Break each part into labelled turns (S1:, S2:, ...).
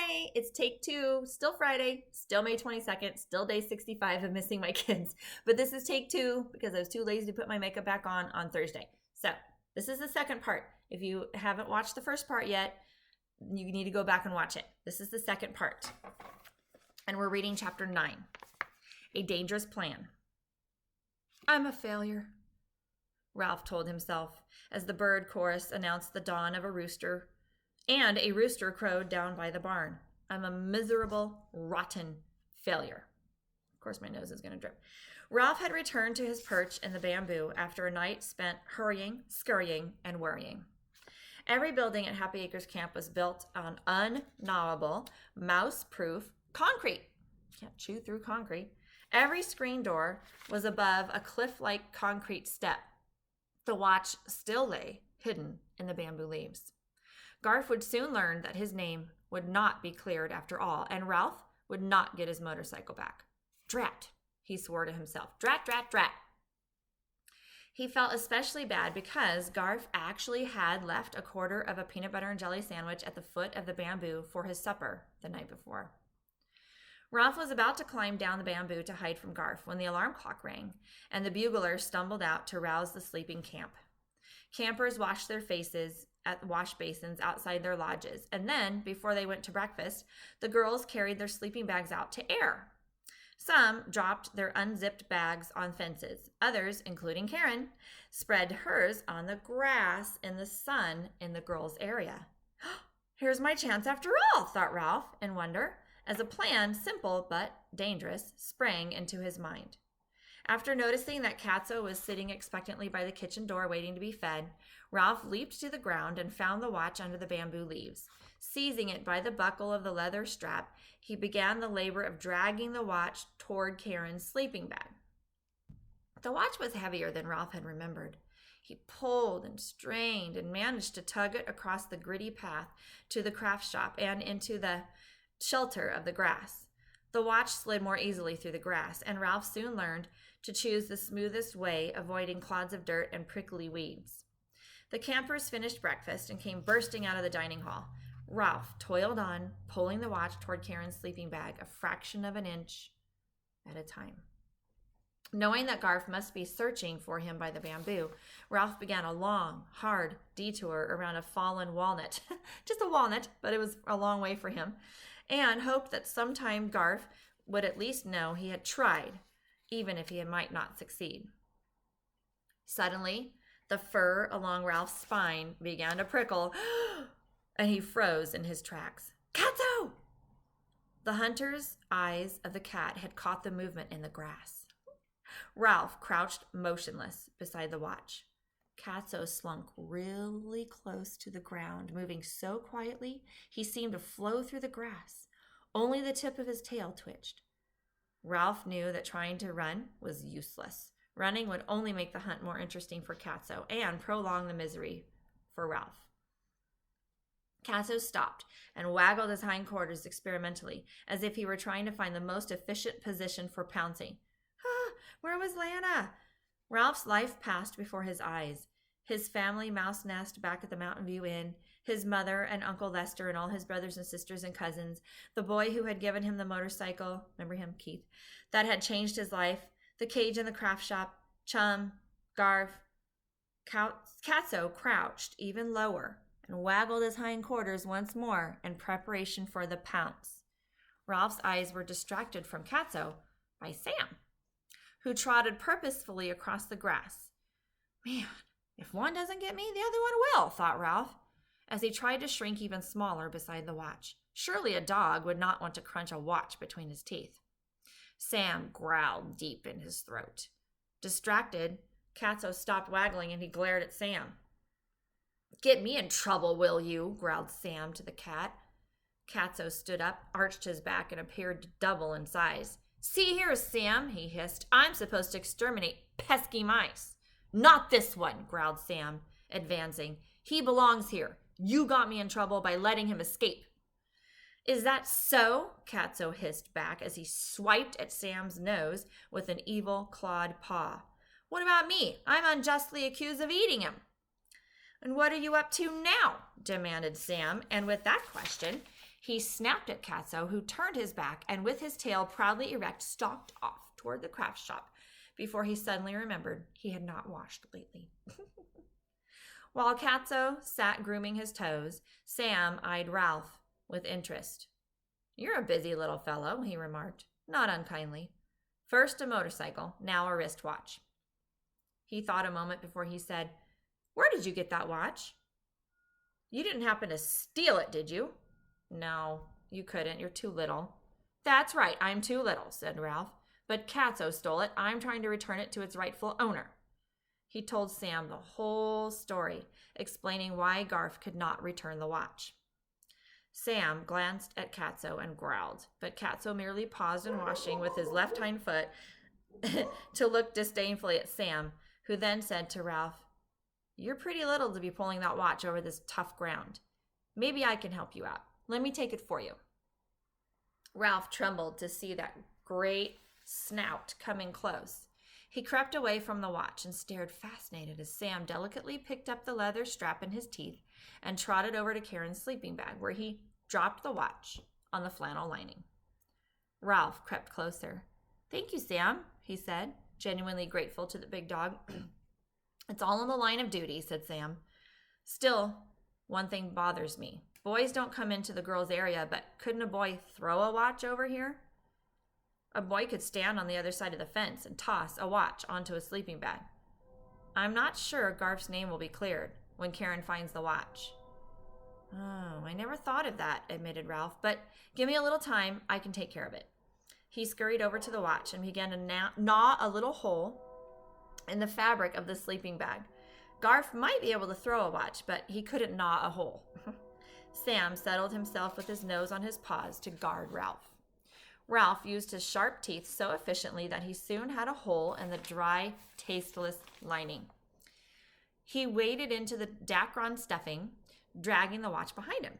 S1: Hi, it's take 2, still Friday, still May 22nd, still day 65 of missing my kids. But this is take 2 because I was too lazy to put my makeup back on Thursday. So this is the second part. If you haven't watched the first part yet, you need to go back and watch it. This is the second part. And we're reading chapter 9, A Dangerous Plan. I'm a failure, Ralph told himself as the bird chorus announced the dawn of a rooster, and a rooster crowed down by the barn. I'm a miserable, rotten failure. Of course, my nose is going to drip. Ralph had returned to his perch in the bamboo after a night spent hurrying, scurrying, and worrying. Every building at Happy Acres Camp was built on ungnawable, mouse-proof concrete. Can't chew through concrete. Every screen door was above a cliff-like concrete step. The watch still lay hidden in the bamboo leaves. Garf would soon learn that his name would not be cleared after all, and Ralph would not get his motorcycle back. Drat, he swore to himself. Drat, drat, drat. He felt especially bad because Garf actually had left a quarter of a peanut butter and jelly sandwich at the foot of the bamboo for his supper the night before. Ralph was about to climb down the bamboo to hide from Garf when the alarm clock rang, and the bugler stumbled out to rouse the sleeping camp. Campers washed their faces at the wash basins outside their lodges, and then, before they went to breakfast, the girls carried their sleeping bags out to air. Some dropped their unzipped bags on fences. Others, including Karen, spread hers on the grass in the sun in the girls' area. Here's my chance after all, thought Ralph in wonder, as a plan, simple but dangerous, sprang into his mind. After noticing that Katso was sitting expectantly by the kitchen door waiting to be fed, Ralph leaped to the ground and found the watch under the bamboo leaves. Seizing it by the buckle of the leather strap, he began the labor of dragging the watch toward Karen's sleeping bag. The watch was heavier than Ralph had remembered. He pulled and strained and managed to tug it across the gritty path to the craft shop and into the shelter of the grass. The watch slid more easily through the grass, and Ralph soon learned to choose the smoothest way, avoiding clods of dirt and prickly weeds. The campers finished breakfast and came bursting out of the dining hall. Ralph toiled on, pulling the watch toward Karen's sleeping bag a fraction of an inch at a time. Knowing that Garf must be searching for him by the bamboo, Ralph began a long, hard detour around a fallen walnut. Just a walnut, but it was a long way for him, and hoped that sometime Garf would at least know he had tried, even if he might not succeed. Suddenly, the fur along Ralph's spine began to prickle, and he froze in his tracks. Katso! The hunter's eyes of the cat had caught the movement in the grass. Ralph crouched motionless beside the watch. Katso slunk really close to the ground, moving so quietly he seemed to flow through the grass. Only the tip of his tail twitched. Ralph knew that trying to run was useless. Running would only make the hunt more interesting for Katso and prolong the misery for Ralph. Katso stopped and waggled his hindquarters experimentally, as if he were trying to find the most efficient position for pouncing. Where was Lana? Ralph's life passed before his eyes. His family mouse nest back at the Mountain View Inn, his mother and Uncle Lester and all his brothers and sisters and cousins, the boy who had given him the motorcycle, remember him, Keith, that had changed his life, the cage in the craft shop, Chum, Garf. Katso crouched even lower and waggled his hindquarters once more in preparation for the pounce. Ralph's eyes were distracted from Katso by Sam, who trotted purposefully across the grass. Man, if one doesn't get me, the other one will, thought Ralph, as he tried to shrink even smaller beside the watch. Surely a dog would not want to crunch a watch between his teeth. Sam growled deep in his throat. Distracted, Katso stopped waggling and he glared at Sam. Get me in trouble, will you? Growled Sam to the cat. Katso stood up, arched his back, and appeared to double in size. See here, Sam, he hissed. I'm supposed to exterminate pesky mice. Not this one, growled Sam, advancing. He belongs here. You got me in trouble by letting him escape. Is that so? Katso hissed back as he swiped at Sam's nose with an evil clawed paw. What about me? I'm unjustly accused of eating him. And what are you up to now? Demanded Sam, and with that question, He snapped at Katso, who turned his back and with his tail proudly erect stalked off toward the craft shop before he suddenly remembered he had not washed lately. While Katso sat grooming his toes, Sam eyed Ralph with interest. "You're a busy little fellow," he remarked, not unkindly. "First a motorcycle, now a wristwatch." He thought a moment before he said, "Where did you get that watch?" "You didn't happen to steal it, did you?" "No, you couldn't. You're too little." "That's right, I'm too little," said Ralph. "But Katso stole it. I'm trying to return it to its rightful owner." He told Sam the whole story, explaining why Garf could not return the watch. Sam glanced at Katso and growled, but Katso merely paused in washing with his left hind foot to look disdainfully at Sam, who then said to Ralph, "You're pretty little to be pulling that watch over this tough ground. Maybe I can help you out. Let me take it for you." Ralph trembled to see that great snout coming close. He crept away from the watch and stared fascinated as Sam delicately picked up the leather strap in his teeth and trotted over to Karen's sleeping bag, where he dropped the watch on the flannel lining. Ralph crept closer. "Thank you, Sam," he said, genuinely grateful to the big dog. "It's all in the line of duty," said Sam. "Still, one thing bothers me. Boys don't come into the girls' area, but couldn't a boy throw a watch over here?" "A boy could stand on the other side of the fence and toss a watch onto a sleeping bag. I'm not sure Garf's name will be cleared when Karen finds the watch." "Oh, I never thought of that," admitted Ralph, "but give me a little time. I can take care of it." He scurried over to the watch and began to gnaw a little hole in the fabric of the sleeping bag. Garf might be able to throw a watch, but he couldn't gnaw a hole. Sam settled himself with his nose on his paws to guard Ralph. Ralph used his sharp teeth so efficiently that he soon had a hole in the dry, tasteless lining. He waded into the Dacron stuffing, dragging the watch behind him.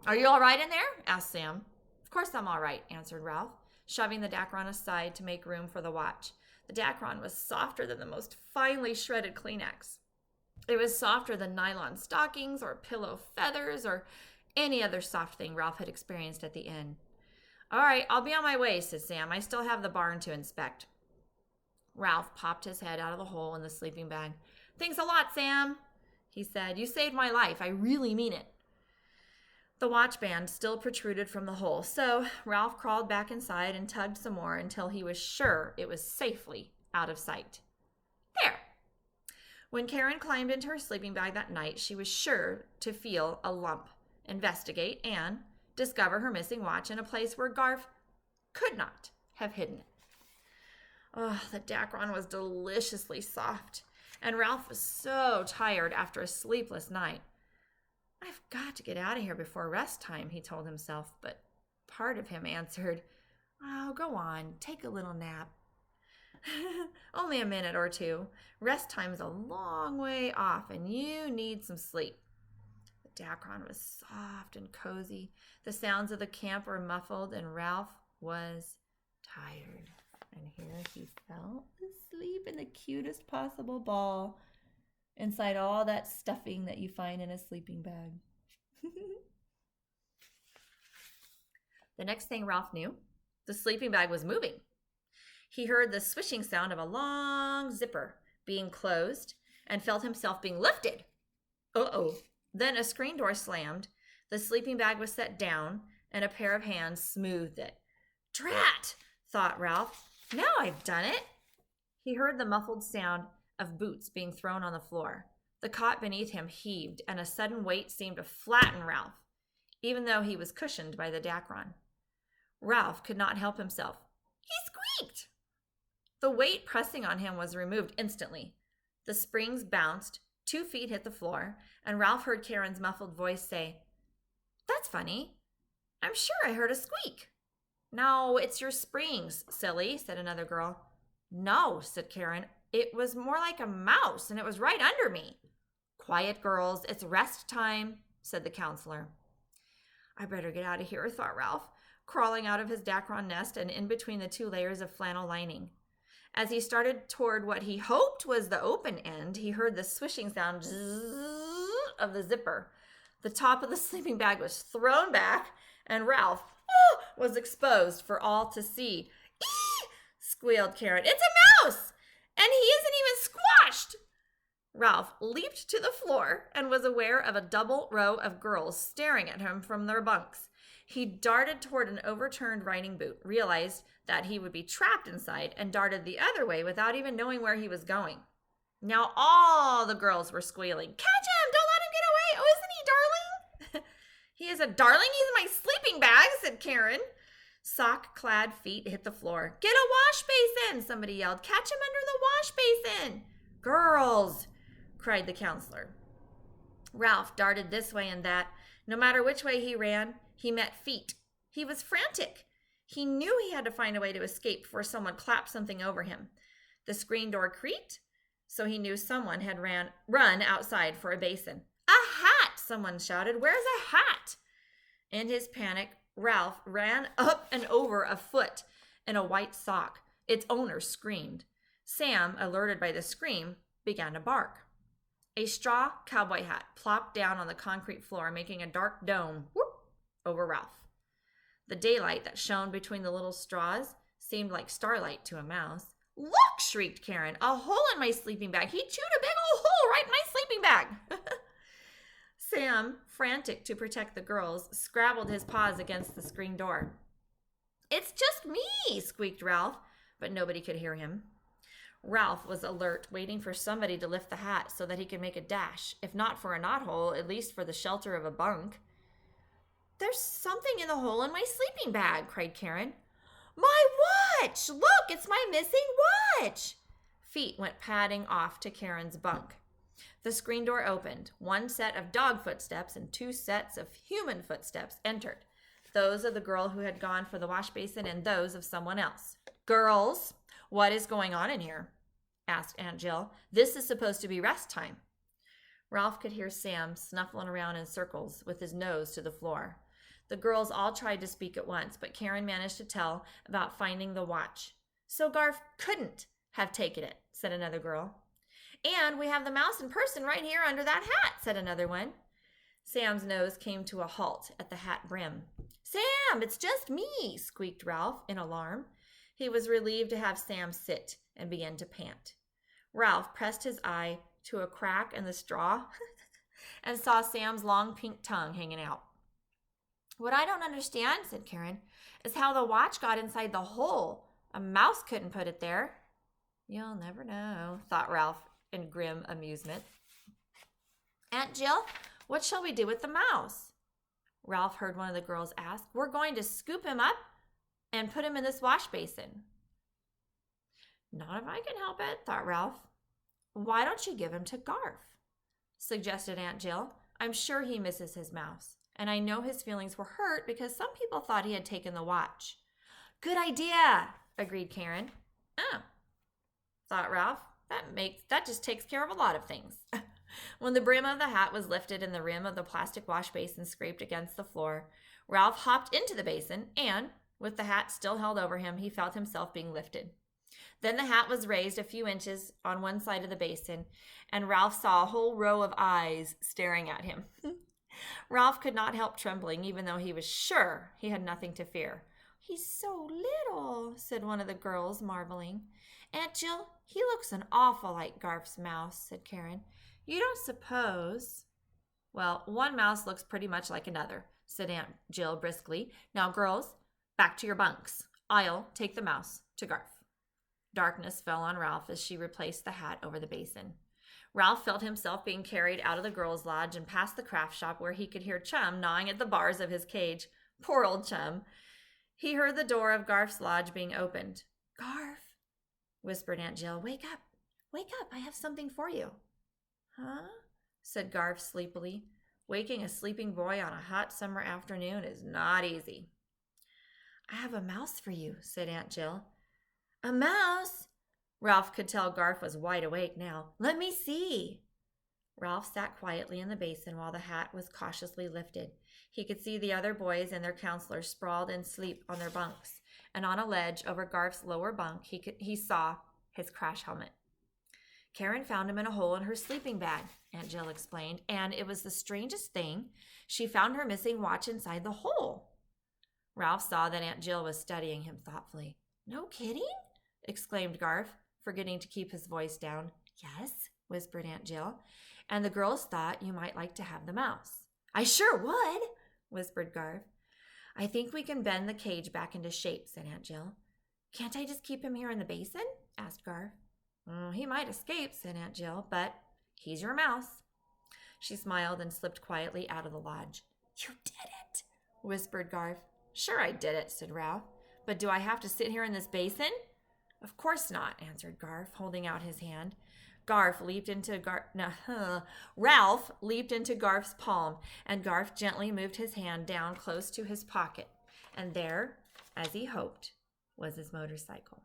S1: "Are you all right in there?" asked Sam. "Of course I'm all right," answered Ralph, shoving the Dacron aside to make room for the watch. The Dacron was softer than the most finely shredded Kleenex. It was softer than nylon stockings or pillow feathers or any other soft thing Ralph had experienced at the inn. "All right, I'll be on my way," said Sam. "I still have the barn to inspect." Ralph popped his head out of the hole in the sleeping bag. "Thanks a lot, Sam," he said. "You saved my life. I really mean it." The watch band still protruded from the hole, so Ralph crawled back inside and tugged some more until he was sure it was safely out of sight. There! When Karen climbed into her sleeping bag that night, she was sure to feel a lump, investigate, and discover her missing watch in a place where Garf could not have hidden it. Oh, the Dacron was deliciously soft, and Ralph was so tired after a sleepless night. "I've got to get out of here before rest time," he told himself, but part of him answered, "Oh, go on, take a little nap." "Only a minute or two. Rest time's a long way off, and you need some sleep." The Dacron was soft and cozy. The sounds of the camp were muffled, and Ralph was tired. And here he fell asleep in the cutest possible ball inside all that stuffing that you find in a sleeping bag. The next thing Ralph knew, the sleeping bag was moving. He heard the swishing sound of a long zipper being closed and felt himself being lifted. Uh-oh. Then a screen door slammed, the sleeping bag was set down, and a pair of hands smoothed it. "Drat!" thought Ralph. "Now I've done it." He heard the muffled sound of boots being thrown on the floor. The cot beneath him heaved, and a sudden weight seemed to flatten Ralph, even though he was cushioned by the Dacron. Ralph could not help himself. He squeaked! The weight pressing on him was removed instantly. The springs bounced, 2 feet hit the floor, and Ralph heard Karen's muffled voice say, "That's funny. I'm sure I heard a squeak." "No, it's your springs, silly," said another girl. "No," said Karen. "It was more like a mouse, and it was right under me." "Quiet, girls. It's rest time," said the counselor. "I better get out of here," thought Ralph, crawling out of his Dacron nest and in between the 2 layers of flannel lining. As he started toward what he hoped was the open end, he heard the swishing sound of the zipper. The top of the sleeping bag was thrown back, and Ralph was exposed for all to see. Eee! Squealed Karen. It's a mouse! And he isn't even squashed! Ralph leaped to the floor and was aware of a double row of girls staring at him from their bunks. He darted toward an overturned riding boot, realized that he would be trapped inside, and darted the other way without even knowing where he was going. Now all the girls were squealing. Catch him! Don't let him get away! Oh, isn't he darling? He is a darling. He's in my sleeping bag, said Karen. Sock-clad feet hit the floor. Get a wash basin, somebody yelled. Catch him under the wash basin. Girls, cried the counselor. Ralph darted this way and that. No matter which way he ran, he met feet. He was frantic. He knew he had to find a way to escape before someone clapped something over him. The screen door creaked, so he knew someone had run outside for a basin. A hat, someone shouted. Where's a hat? In his panic, Ralph ran up and over a foot in a white sock. Its owner screamed. Sam, alerted by the scream, began to bark. A straw cowboy hat plopped down on the concrete floor, making a dark dome over Ralph. The daylight that shone between the little straws seemed like starlight to a mouse. Look, shrieked Karen, a hole in my sleeping bag. He chewed a big old hole right in my sleeping bag. Sam, frantic to protect the girls, scrabbled his paws against the screen door. It's just me, squeaked Ralph, but nobody could hear him. Ralph was alert, waiting for somebody to lift the hat so that he could make a dash, if not for a knothole, at least for the shelter of a bunk. There's something in the hole in my sleeping bag, cried Karen. My watch! Look, it's my missing watch! Feet went padding off to Karen's bunk. The screen door opened. One set of dog footsteps and two sets of human footsteps entered. Those of the girl who had gone for the wash basin and those of someone else. Girls, what is going on in here? Asked Aunt Jill. This is supposed to be rest time. Ralph could hear Sam snuffling around in circles with his nose to the floor. The girls all tried to speak at once, but Karen managed to tell about finding the watch. So Garf couldn't have taken it, said another girl. And we have the mouse in person right here under that hat, said another one. Sam's nose came to a halt at the hat brim. Sam, it's just me, squeaked Ralph in alarm. He was relieved to have Sam sit and begin to pant. Ralph pressed his eye to a crack in the straw and saw Sam's long pink tongue hanging out. What I don't understand, said Karen, is how the watch got inside the hole. A mouse couldn't put it there. You'll never know, thought Ralph in grim amusement. Aunt Jill, what shall we do with the mouse? Ralph heard one of the girls ask. We're going to scoop him up and put him in this wash basin. Not if I can help it, thought Ralph. Why don't you give him to Garf? Suggested Aunt Jill. I'm sure he misses his mouse. And I know his feelings were hurt because some people thought he had taken the watch. Good idea, agreed Karen. Oh, thought Ralph. That just takes care of a lot of things. When the brim of the hat was lifted and the rim of the plastic wash basin scraped against the floor, Ralph hopped into the basin and, with the hat still held over him, he felt himself being lifted. Then the hat was raised a few inches on one side of the basin, and Ralph saw a whole row of eyes staring at him. Ralph could not help trembling, even though he was sure he had nothing to fear. He's so little, said one of the girls, marveling. Aunt Jill, he looks an awful like Garf's mouse, said Karen. You don't suppose? Well, one mouse looks pretty much like another, said Aunt Jill briskly. Now, girls, back to your bunks. I'll take the mouse to Garf. Darkness fell on Ralph as she replaced the hat over the basin. Ralph felt himself being carried out of the girls' lodge and past the craft shop where he could hear Chum gnawing at the bars of his cage. Poor old Chum. He heard the door of Garf's lodge being opened. Garf, whispered Aunt Jill. Wake up. Wake up. I have something for you. Huh? Said Garf sleepily. Waking a sleeping boy on a hot summer afternoon is not easy. I have a mouse for you, said Aunt Jill. A mouse? Ralph could tell Garf was wide awake now. Let me see. Ralph sat quietly in the basin while the hat was cautiously lifted. He could see the other boys and their counselors sprawled in sleep on their bunks, and on a ledge over Garf's lower bunk he saw his crash helmet. Karen found him in a hole in her sleeping bag, Aunt Jill explained, and it was the strangest thing. She found her missing watch inside the hole. Ralph saw that Aunt Jill was studying him thoughtfully. "No kidding?" exclaimed Garth, forgetting to keep his voice down. "Yes," whispered Aunt Jill, "and the girls thought you might like to have the mouse." "I sure would," whispered Garth. "I think we can bend the cage back into shape," said Aunt Jill. "Can't I just keep him here in the basin?" asked Garth. "He might escape," said Aunt Jill, "but he's your mouse." She smiled and slipped quietly out of the lodge. "You did it," whispered Garth. "Sure I did it," said Ralph. "But do I have to sit here in this basin?" "Of course not," answered Garth, holding out his hand. Ralph leaped into Garth's palm, and Garth gently moved his hand down close to his pocket. And there, as he hoped, was his motorcycle.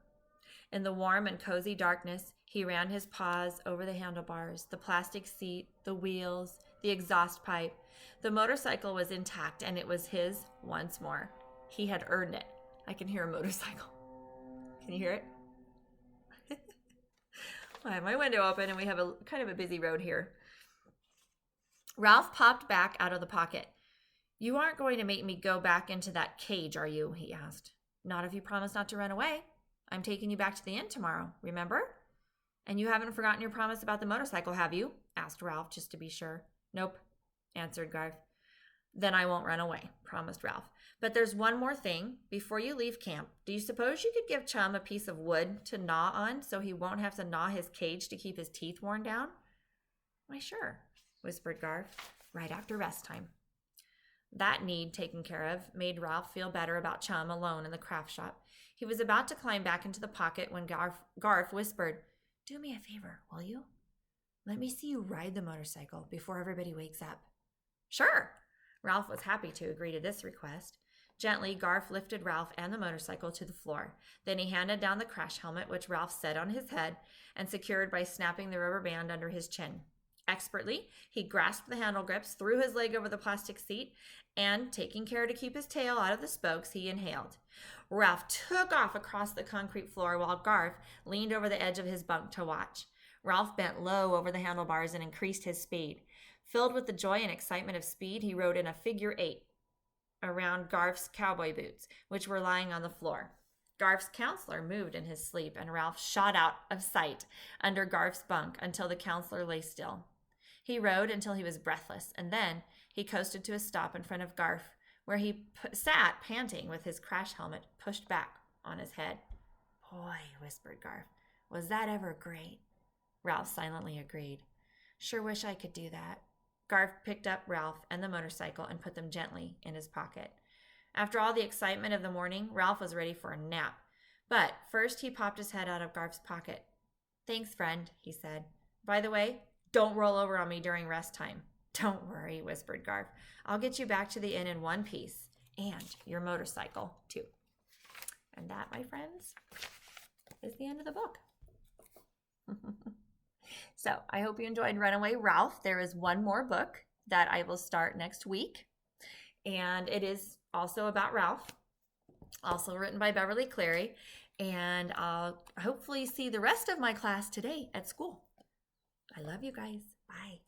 S1: In the warm and cozy darkness, he ran his paws over the handlebars, the plastic seat, the wheels, the exhaust pipe. The motorcycle was intact, and it was his once more. He had earned it. I can hear a motorcycle. Can you hear it? I have my window open, and we have a kind of a busy road here. Ralph popped back out of the pocket. "You aren't going to make me go back into that cage, are you?" he asked. "Not if you promise not to run away. I'm taking you back to the inn tomorrow, remember?" "And you haven't forgotten your promise about the motorcycle, have you?" asked Ralph, just to be sure. "Nope," answered Garth. "Then I won't run away," promised Ralph. "But there's one more thing. Before you leave camp, do you suppose you could give Chum a piece of wood to gnaw on so he won't have to gnaw his cage to keep his teeth worn down?" "Why, sure," whispered Garth, "right after rest time." That need taken care of made Ralph feel better about Chum alone in the craft shop. He was about to climb back into the pocket when Garth whispered, "Do me a favor, will you? Let me see you ride the motorcycle before everybody wakes up." "Sure." Ralph was happy to agree to this request. Gently, Garth lifted Ralph and the motorcycle to the floor. Then he handed down the crash helmet, which Ralph set on his head and secured by snapping the rubber band under his chin. Expertly, he grasped the handle grips, threw his leg over the plastic seat, and, taking care to keep his tail out of the spokes, he inhaled. Ralph took off across the concrete floor while Garth leaned over the edge of his bunk to watch. Ralph bent low over the handlebars and increased his speed. Filled with the joy and excitement of speed, he rode in a figure 8 around Garth's cowboy boots, which were lying on the floor. Garth's counselor moved in his sleep, and Ralph shot out of sight under Garth's bunk until the counselor lay still. He rode until he was breathless, and then he coasted to a stop in front of Garth, where he sat panting with his crash helmet pushed back on his head. "Boy," whispered Garth, "was that ever great?" Ralph silently agreed. "Sure wish I could do that." Garth picked up Ralph and the motorcycle and put them gently in his pocket. After all the excitement of the morning, Ralph was ready for a nap. But first he popped his head out of Garth's pocket. "Thanks, friend," he said. "By the way, don't roll over on me during rest time." "Don't worry," whispered Garth. "I'll get you back to the inn in one piece. And your motorcycle, too." And that, my friends, is the end of the book. So I hope you enjoyed Runaway Ralph. There is one more book that I will start next week. And it is also about Ralph, also written by Beverly Cleary. And I'll hopefully see the rest of my class today at school. I love you guys. Bye.